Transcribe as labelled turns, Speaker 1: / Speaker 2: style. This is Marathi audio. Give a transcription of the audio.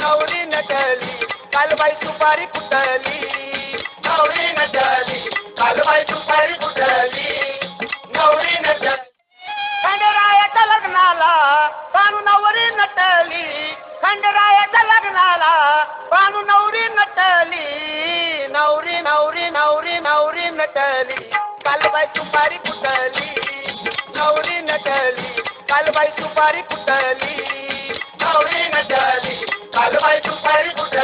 Speaker 1: नवरी नटली कालबाई सुपारी कुटली नवरी नटली कालबाई सुपारी कुटली नवरी नटली खंडरायाच्या लग्नाला बानू नवरी नटली खंडरायाच्या लग्नाला बानू नवरी नटली नवरी नवरी नवरी नवरी नटली कालबाई सुपारी कुटली नवरी नटली कालबाई सुपारी कुटली नवरी नटली कालबाई सुपारी कुटली